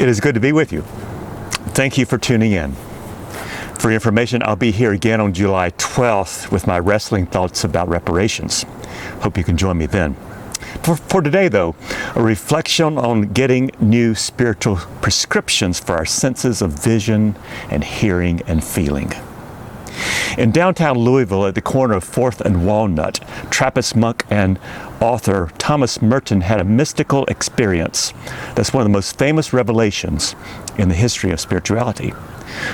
It is good to be with you. Thank you for tuning in. For your information, I'll be here again on July 12th with my wrestling thoughts about reparations. Hope you can join me then. For today, though, a reflection on getting new spiritual prescriptions for our senses of vision and hearing and feeling. In downtown Louisville, at the corner of 4th and Walnut, Trappist monk and author Thomas Merton had a mystical experience that's one of the most famous revelations in the history of spirituality.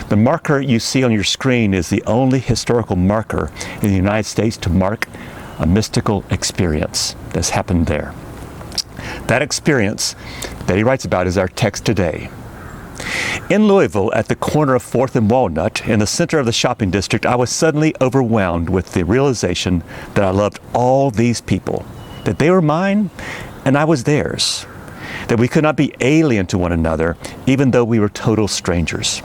The marker you see on your screen is the only historical marker in the United States to mark a mystical experience that's happened there. That experience that he writes about is our text today. In Louisville, at the corner of 4th and Walnut, in the center of the shopping district, I was suddenly overwhelmed with the realization that I loved all these people, that they were mine and I was theirs, that we could not be alien to one another, even though we were total strangers.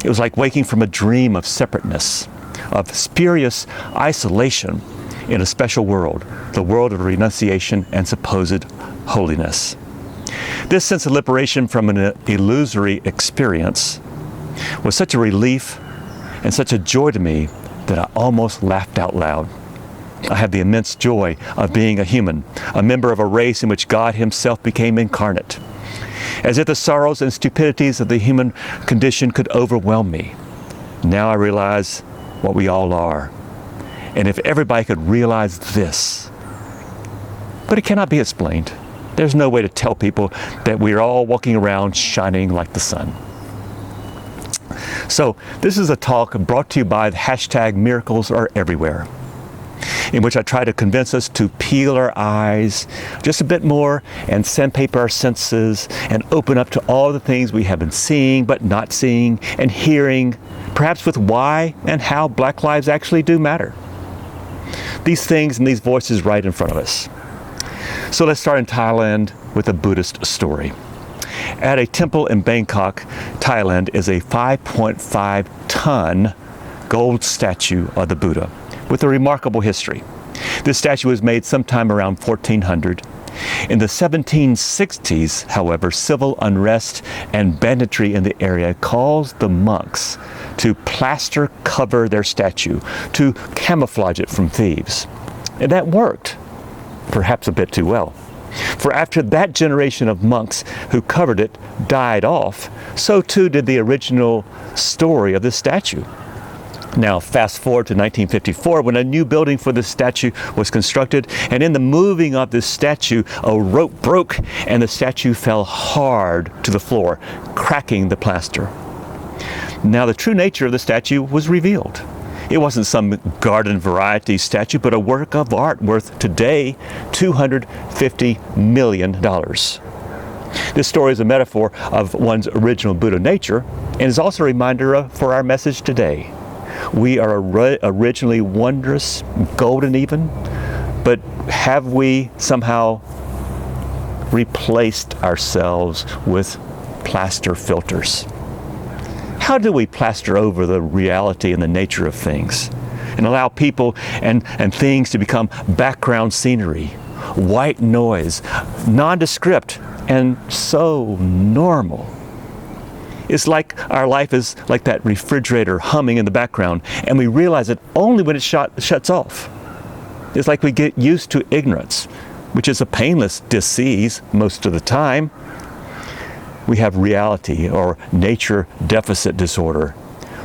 It was like waking from a dream of separateness, of spurious isolation in a special world, the world of renunciation and supposed holiness. This sense of liberation from an illusory experience was such a relief and such a joy to me that I almost laughed out loud. I had the immense joy of being a human, a member of a race in which God Himself became incarnate. As if the sorrows and stupidities of the human condition could overwhelm me. Now I realize what we all are. And if everybody could realize this. But it cannot be explained. There's no way to tell people that we're all walking around shining like the sun. So this is a talk brought to you by the hashtag Miracles Are Everywhere, in which I try to convince us to peel our eyes just a bit more and sandpaper our senses and open up to all the things we have been seeing but not seeing and hearing, perhaps with why and how Black lives actually do matter. These things and these voices right in front of us. So let's start in Thailand with a Buddhist story. At a temple in Bangkok, Thailand, is a 5.5-ton gold statue of the Buddha with a remarkable history. This statue was made sometime around 1400. In the 1760s, however, civil unrest and banditry in the area caused the monks to plaster cover their statue, to camouflage it from thieves. And that worked, perhaps a bit too well. For after that generation of monks who covered it died off, so too did the original story of this statue. Now, fast forward to 1954, when a new building for this statue was constructed, and in the moving of this statue, a rope broke and the statue fell hard to the floor, cracking the plaster. Now, the true nature of the statue was revealed. It wasn't some garden variety statue, but a work of art worth today $250 million. This story is a metaphor of one's original Buddha nature and is also a reminder for our message today. We are originally wondrous, golden even, but have we somehow replaced ourselves with plaster filters? How do we plaster over the reality and the nature of things and allow people and things to become background scenery, white noise, nondescript, and so normal? It's like our life is like that refrigerator humming in the background, and we realize it only when it shuts off. It's like we get used to ignorance, which is a painless disease most of the time. We have reality or nature deficit disorder.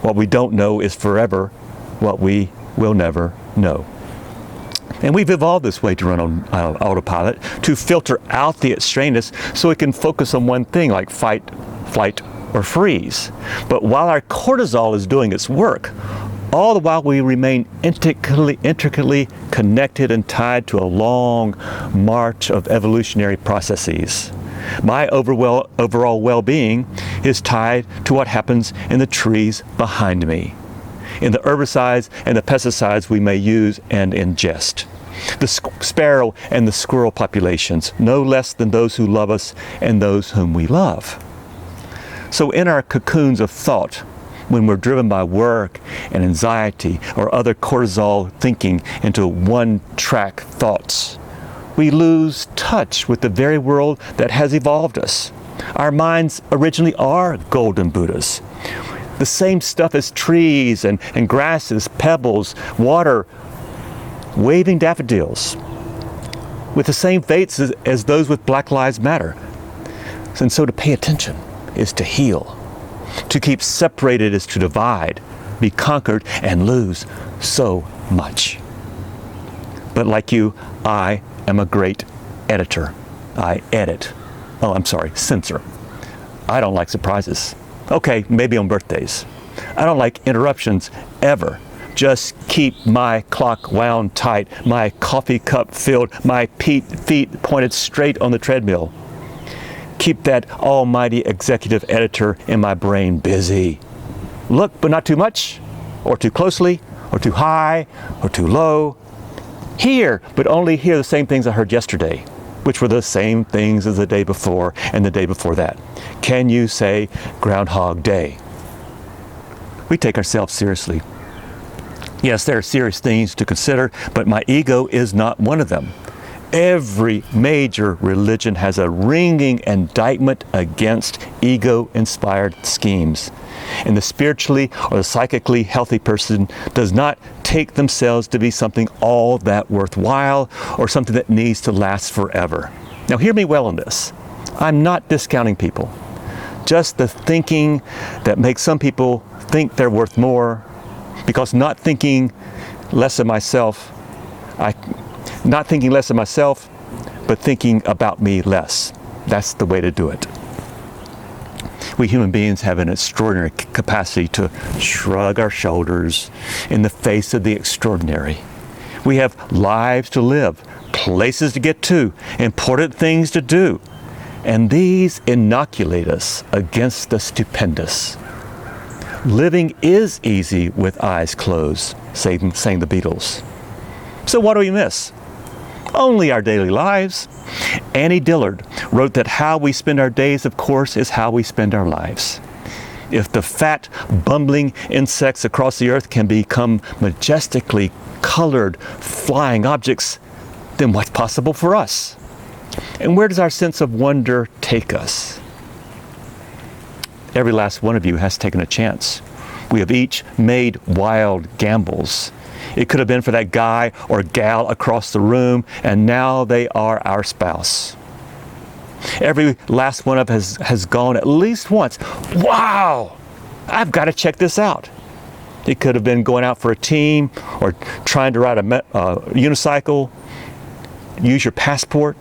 What we don't know is forever what we will never know. And we've evolved this way to run on autopilot, to filter out the extraneous so we can focus on one thing like fight, flight, or freeze. But while our cortisol is doing its work, all the while we remain intricately connected and tied to a long march of evolutionary processes. My overall well-being is tied to what happens in the trees behind me, in the herbicides and the pesticides we may use and ingest, the sparrow and the squirrel populations, no less than those who love us and those whom we love. So in our cocoons of thought, when we're driven by work and anxiety or other cortisol thinking into one-track thoughts, we lose touch with the very world that has evolved us, Our minds originally are golden Buddhas. The same stuff as trees and grasses, pebbles, water, waving daffodils, with the same fates as those with Black Lives Matter. And so to pay attention is to heal. To keep separated is to divide, be conquered, and lose so much. But like you, I am a great editor. I edit. Censor. I don't like surprises. Okay, maybe on birthdays. I don't like interruptions ever. Just keep my clock wound tight, my coffee cup filled, my feet pointed straight on the treadmill. Keep that almighty executive editor in my brain busy. Look, but not too much, or too closely, or too high, or too low. Hear, but only hear the same things I heard yesterday, which were the same things as the day before and the day before that. Can you say Groundhog Day? We take ourselves seriously. Yes, there are serious things to consider, but my ego is not one of them. Every major religion has a ringing indictment against ego-inspired schemes. And the spiritually or the psychically healthy person does not take themselves to be something all that worthwhile or something that needs to last forever. Now hear me well on this. I'm not discounting people. Just the thinking that makes some people think they're worth more, because not thinking less of myself, but thinking about me less. That's the way to do it. We human beings have an extraordinary capacity to shrug our shoulders in the face of the extraordinary. We have lives to live, places to get to, important things to do, and these inoculate us against the stupendous. Living is easy with eyes closed, sang the Beatles. So what do we miss? Only our daily lives. Annie Dillard wrote that how we spend our days, of course, is how we spend our lives. If the fat, bumbling insects across the earth can become majestically colored, flying objects, then what's possible for us? And where does our sense of wonder take us? Every last one of you has taken a chance. We have each made wild gambles. It could have been for that guy or gal across the room, and now they are our spouse. Every last one of us has gone at least once. Wow! I've got to check this out. It could have been going out for a team or trying to ride a unicycle, use your passport,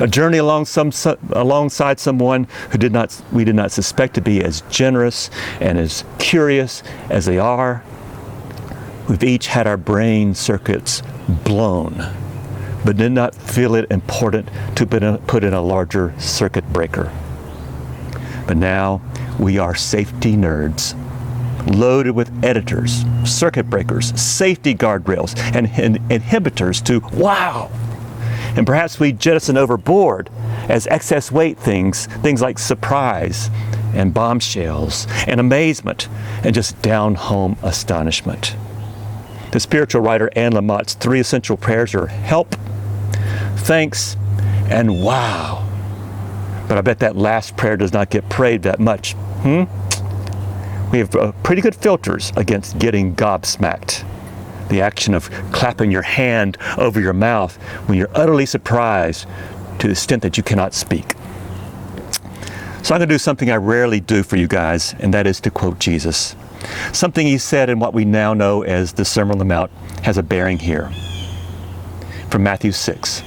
a journey alongside someone who we did not suspect to be as generous and as curious as they are. We've each had our brain circuits blown, but did not feel it important to put in a larger circuit breaker. But now we are safety nerds, loaded with editors, circuit breakers, safety guardrails, and inhibitors to wow. And perhaps we jettison overboard as excess weight things like surprise and bombshells and amazement and just down-home astonishment. The spiritual writer Anne Lamott's 3 essential prayers are help, thanks, and wow. But I bet that last prayer does not get prayed that much. We have pretty good filters against getting gobsmacked. The action of clapping your hand over your mouth when you're utterly surprised to the extent that you cannot speak. So I'm going to do something I rarely do for you guys, and that is to quote Jesus. Something he said in what we now know as the Sermon on the Mount has a bearing here. From Matthew 6.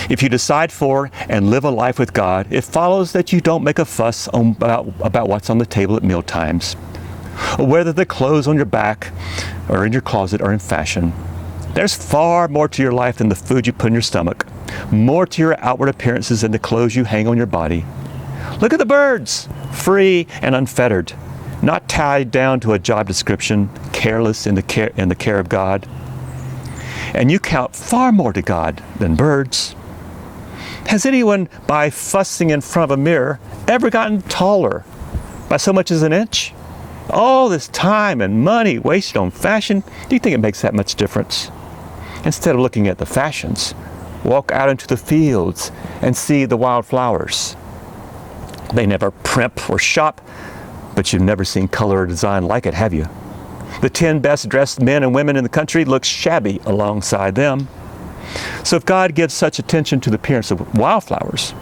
If you decide for and live a life with God, it follows that you don't make a fuss about what's on the table at meal times, or whether the clothes on your back or in your closet are in fashion. There's far more to your life than the food you put in your stomach, more to your outward appearances than the clothes you hang on your body. Look at the birds, free and unfettered, not tied down to a job description, careless in the care of God. And you count far more to God than birds. Has anyone, by fussing in front of a mirror, ever gotten taller by so much as an inch? All this time and money wasted on fashion, do you think it makes that much difference? Instead of looking at the fashions, walk out into the fields and see the wildflowers. They never primp or shop, but you've never seen color or design like it, have you? The 10 best dressed men and women in the country look shabby alongside them. So if God gives such attention to the appearance of wildflowers,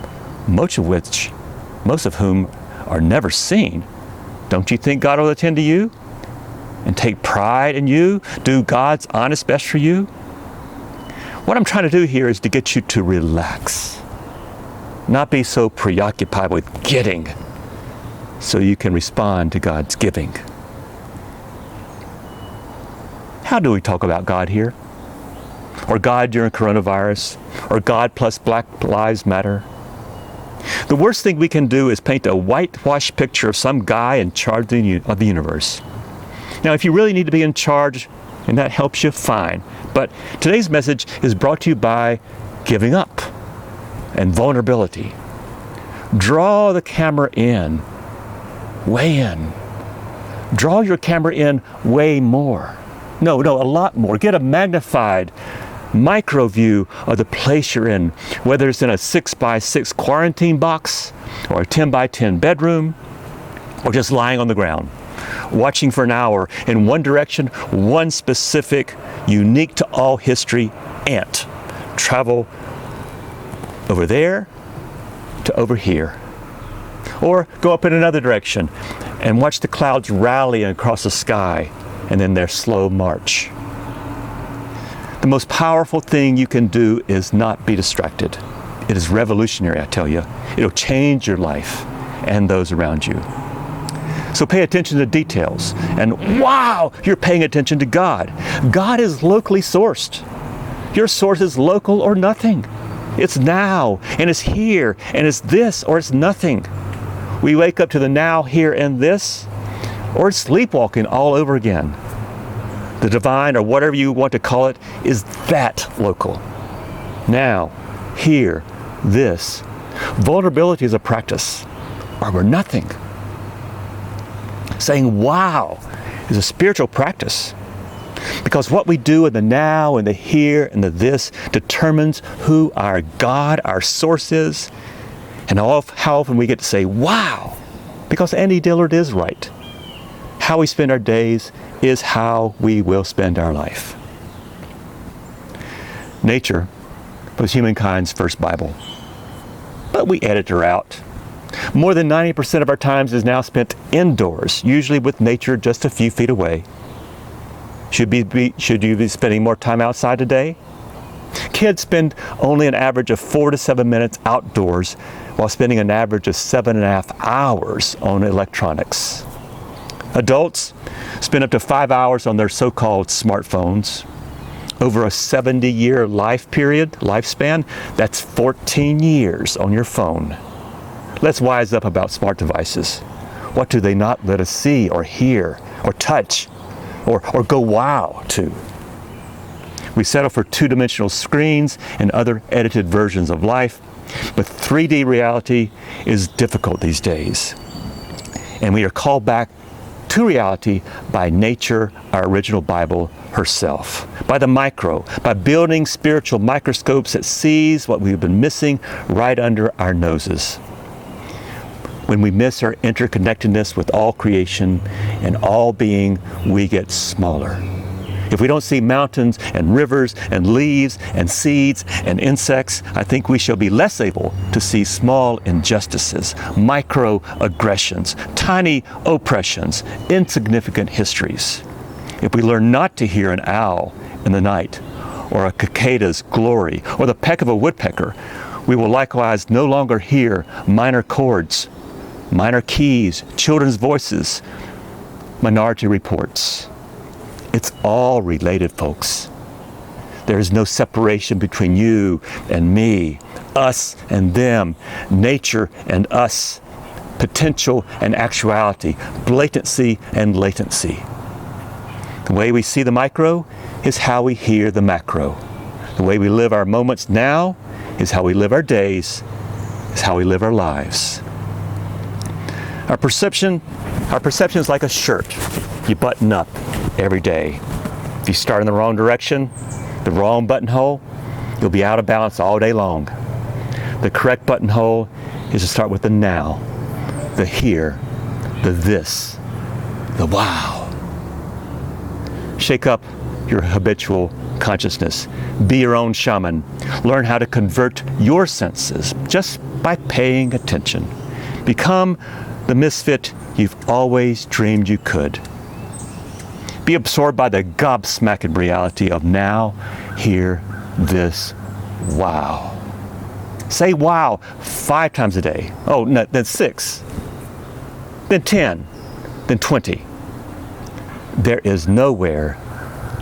most of whom are never seen, don't you think God will attend to you and take pride in you, do God's honest best for you? What I'm trying to do here is to get you to relax, not be so preoccupied with getting, so you can respond to God's giving. How do we talk about God here? Or God during coronavirus? Or God plus Black Lives Matter? The worst thing we can do is paint a whitewashed picture of some guy in charge of the universe. Now, if you really need to be in charge and that helps you, fine. But today's message is brought to you by giving up and vulnerability. Draw the camera in, way in. Draw your camera in way more. No, a lot more. Get a magnified micro view of the place you're in, whether it's in a 6x6 quarantine box or a 10x10 bedroom, or just lying on the ground, watching for an hour in one direction, one specific, unique to all history, ant travel over there to over here. Or go up in another direction and watch the clouds rally across the sky and then their slow march. The most powerful thing you can do is not be distracted. It is revolutionary, I tell you. It'll change your life and those around you. So pay attention to details. And wow, you're paying attention to God. God is locally sourced. Your source is local or nothing. It's now, and it's here, and it's this, or it's nothing. We wake up to the now, here, and this, or it's sleepwalking all over again. The divine, or whatever you want to call it, is that local. Now, here, this. Vulnerability is a practice, or we're nothing. Saying wow is a spiritual practice, because what we do in the now and the here and the this determines who our God, our source is, and how often we get to say wow, because Andy Dillard is right. How we spend our days is how we will spend our life. Nature was humankind's first Bible, but we edit her out. More than 90% of our time is now spent indoors, usually with nature just a few feet away. Should you be spending more time outside today? Kids spend only an average of 4 to 7 minutes outdoors while spending an average of 7.5 hours on electronics. Adults spend up to 5 hours on their so-called smartphones. Over a 70-year lifespan, that's 14 years on your phone. Let's wise up about smart devices. What do they not let us see or hear or touch or go wow to? We settle for two-dimensional screens and other edited versions of life, but 3D reality is difficult these days. And we are called back to reality by nature, our original Bible herself, by the micro, by building spiritual microscopes that sees what we've been missing right under our noses. When we miss our interconnectedness with all creation and all being, we get smaller. If we don't see mountains and rivers and leaves and seeds and insects, I think we shall be less able to see small injustices, microaggressions, tiny oppressions, insignificant histories. If we learn not to hear an owl in the night, or a cicada's glory, or the peck of a woodpecker, we will likewise no longer hear minor chords, minor keys, children's voices, minority reports. It's all related, folks. There is no separation between you and me, us and them, nature and us, potential and actuality, blatancy and latency. The way we see the micro is how we hear the macro. The way we live our moments now is how we live our days, is how we live our lives. Our perception is like a shirt you button up every day. If you start in the wrong direction, the wrong buttonhole, you'll be out of balance all day long. The correct buttonhole is to start with the now. the here, the this, the wow. Shake up your habitual consciousness. Be your own shaman. Learn how to convert your senses just by paying attention. Become the misfit you've always dreamed you could. Be absorbed by the gobsmacked reality of now, here, this, wow. Say wow 5 times a day. Oh, no, then 6. Then 10. Then 20. There is nowhere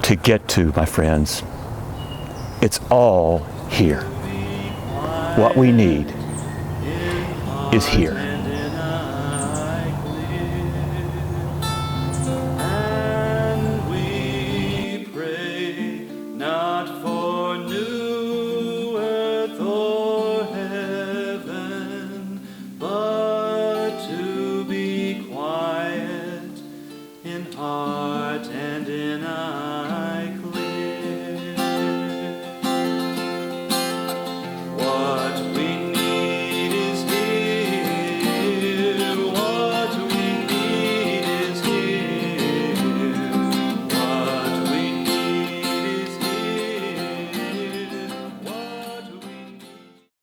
to get to, my friends. It's all here. What we need is here.